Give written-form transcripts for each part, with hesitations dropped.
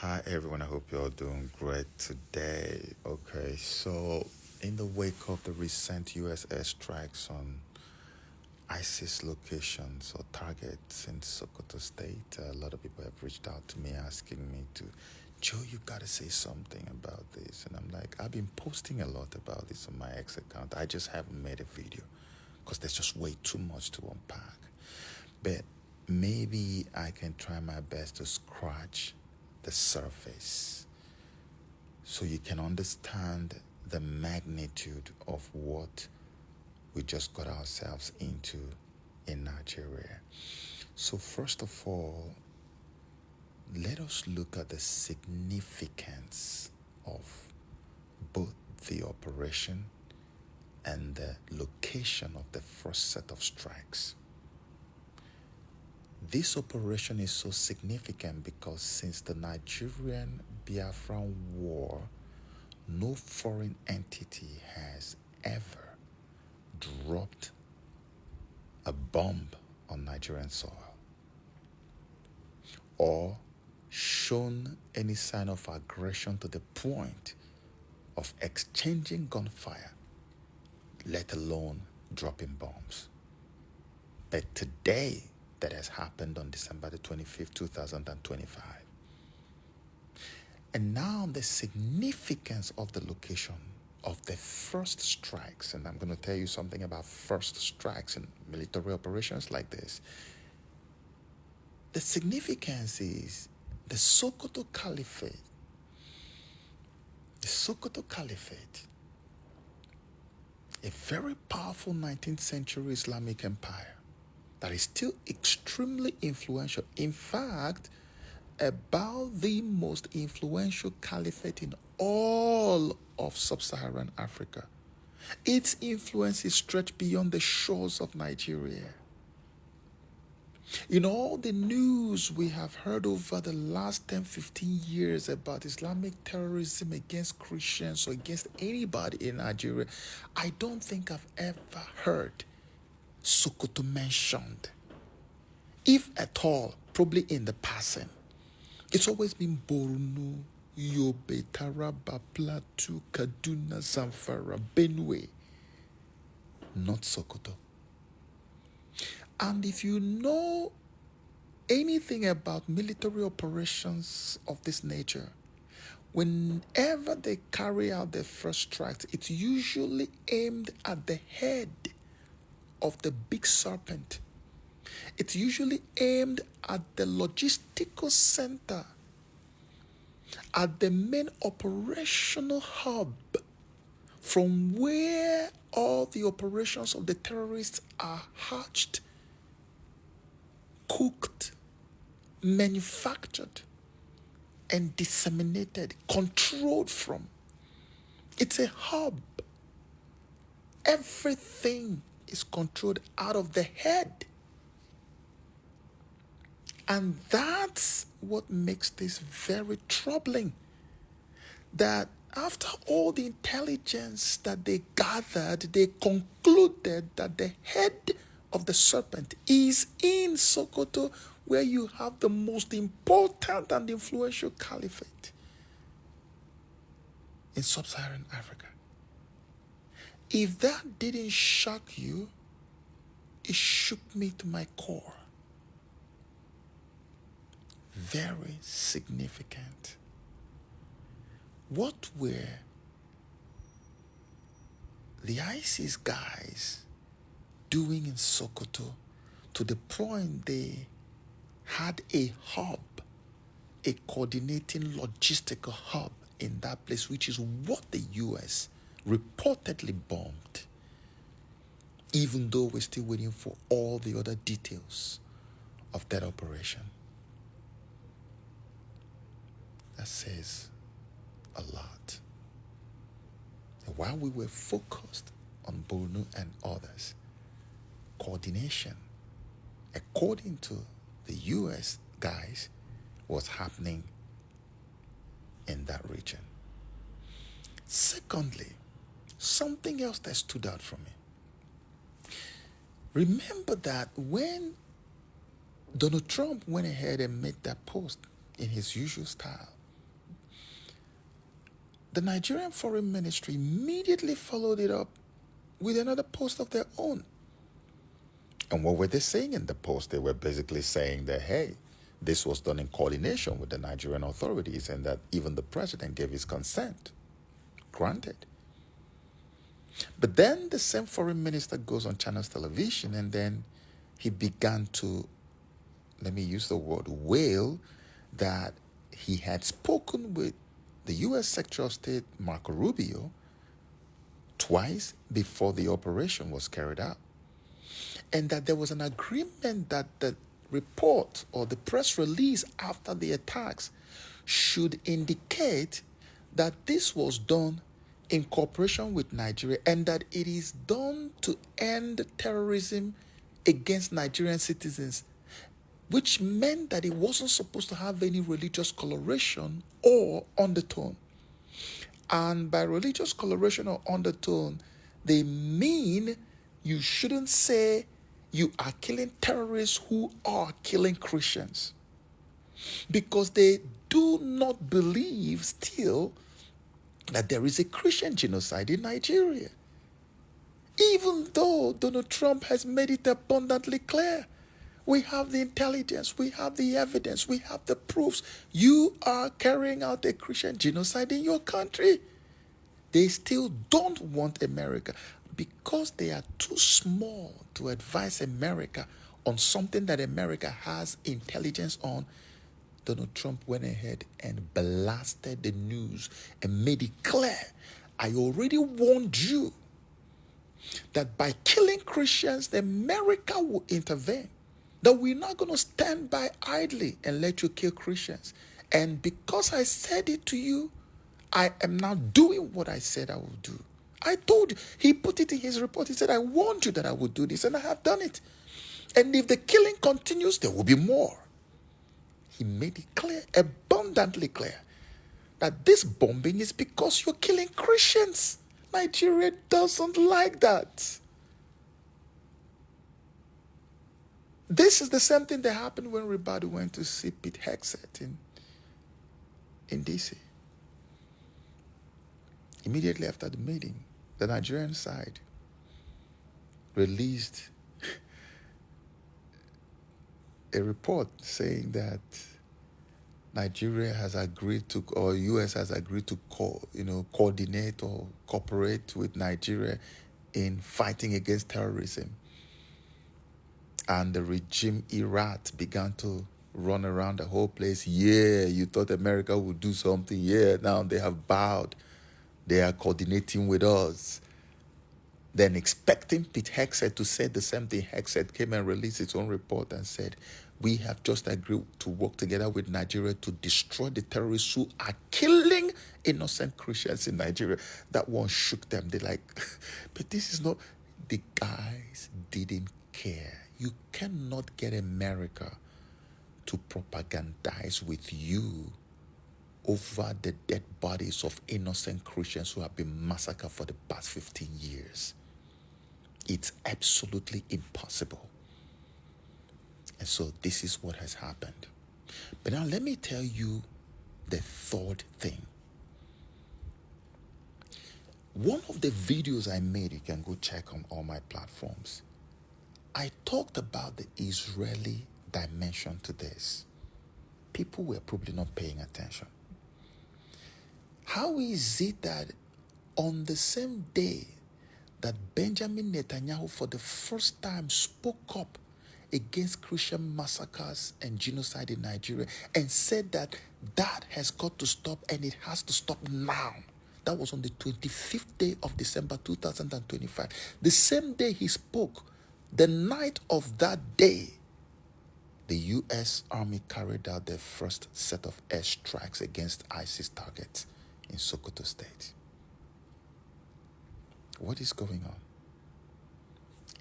Hi everyone, I hope you're doing great today. Okay, so in the wake of the recent US airstrikes on ISIS locations or targets in Sokoto State, a lot of people have reached out to me asking me to, Joe, you gotta say something about this. And I'm like, I've been posting a lot about this on my X account. I just haven't made a video because there's just way too much to unpack. But maybe I can try my best to scratch the surface so you can understand the magnitude of what we just got ourselves into in Nigeria. So, first of all, let us look at the significance of both the operation and the location of the first set of strikes. This operation is so significant because since the Nigerian Biafran War, no foreign entity has ever dropped a bomb on Nigerian soil or shown any sign of aggression to the point of exchanging gunfire, let alone dropping bombs. But today, that has happened on December the 25th, 2025. And now the significance of the location of the first strikes, and I'm going to tell you something about first strikes in military operations like this. The significance is the Sokoto Caliphate. The Sokoto Caliphate, a very powerful 19th century Islamic empire that is still extremely influential. In fact, about the most influential caliphate in all of sub-Saharan Africa. Its influence is stretched beyond the shores of Nigeria. In all the news we have heard over the last 10-15 years about Islamic terrorism against Christians or against anybody in Nigeria, I don't think I've ever heard Sokoto mentioned. If at all, probably in the passing. It's always been Borno, Yobe, Taraba, Plateau, Kaduna, Zamfara, Benue, not Sokoto. And if you know anything about military operations of this nature, whenever they carry out their first strikes, it's usually aimed at the head of the big serpent. It's usually aimed at the logistical center, at the main operational hub from where all the operations of the terrorists are hatched, cooked, manufactured, and disseminated, controlled from. It's a hub. Everything is controlled out of the head. And that's what makes this very troubling. That after all the intelligence that they gathered, they concluded that the head of the serpent is in Sokoto, where you have the most important and influential caliphate in sub-Saharan Africa. If that didn't shock you, it shook me to my core. Very significant. What were the ISIS guys doing in Sokoto to the point they had a hub, a coordinating logistical hub in that place, which is what the US reportedly bombed, even though we're still waiting for all the other details of that operation? That says a lot. And while we were focused on Borno and others, coordination, according to the US guys, was happening in that region. Secondly, something else that stood out for me. Remember that when Donald Trump went ahead and made that post in his usual style, the Nigerian Foreign Ministry immediately followed it up with another post of their own. And what were they saying in the post? They were basically saying that, hey, this was done in coordination with the Nigerian authorities and that even the president gave his consent. Granted. But then the same foreign minister goes on Channels Television and then he began to, let me use the word, wail that he had spoken with the U.S. Secretary of State, Marco Rubio, twice before the operation was carried out. And that there was an agreement that the report or the press release after the attacks should indicate that this was done in cooperation with Nigeria and that it is done to end terrorism against Nigerian citizens, which meant that it wasn't supposed to have any religious coloration or undertone. And by religious coloration or undertone, they mean you shouldn't say you are killing terrorists who are killing Christians. Because they do not believe still that there is a Christian genocide in Nigeria. Even though Donald Trump has made it abundantly clear. We have the intelligence, we have the evidence, we have the proofs. You are carrying out a Christian genocide in your country. They still don't want America because they are too small to advise America on something that America has intelligence on. Donald Trump went ahead and blasted the news and made it clear. I already warned you that by killing Christians, America will intervene. That we're not going to stand by idly and let you kill Christians. And because I said it to you, I am now doing what I said I would do. I told you. He put it in his report. He said, I warned you that I would do this, and I have done it. And if the killing continues, there will be more. He made it clear, abundantly clear, that this bombing is because you're killing Christians. Nigeria doesn't like that. This is the same thing that happened when Ribadu went to see Pete Hegseth in D.C. Immediately after the meeting, the Nigerian side released a report saying that Nigeria has agreed to, or U.S. has agreed to, coordinate or cooperate with Nigeria in fighting against terrorism. And the regime Iraq began to run around the whole place. Yeah, you thought America would do something. Yeah, now they have bowed. They are coordinating with us. Then expecting Pete Hegseth to say the same thing, Hegseth came and released its own report and said, we have just agreed to work together with Nigeria to destroy the terrorists who are killing innocent Christians in Nigeria. That one shook them. They're like, but this is not... The guys didn't care. You cannot get America to propagandize with you over the dead bodies of innocent Christians who have been massacred for the past 15 years. It's absolutely impossible. And so this is what has happened. But now let me tell you the third thing. One of the videos I made, you can go check on all my platforms. I talked about the Israeli dimension to this. People were probably not paying attention. How is it that on the same day that Benjamin Netanyahu for the first time spoke up against Christian massacres and genocide in Nigeria and said that that has got to stop and it has to stop now? That was on the 25th day of December 2025. The same day he spoke, the night of that day, the U.S. Army carried out their first set of airstrikes against ISIS targets in Sokoto State. What is going on?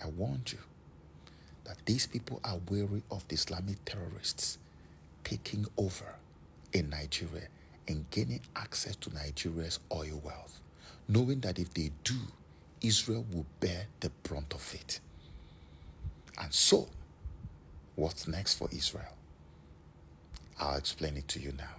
I warned you that these people are wary of the Islamic terrorists taking over in Nigeria and gaining access to Nigeria's oil wealth, knowing that if they do, Israel will bear the brunt of it. And so, what's next for Israel? I'll explain it to you now.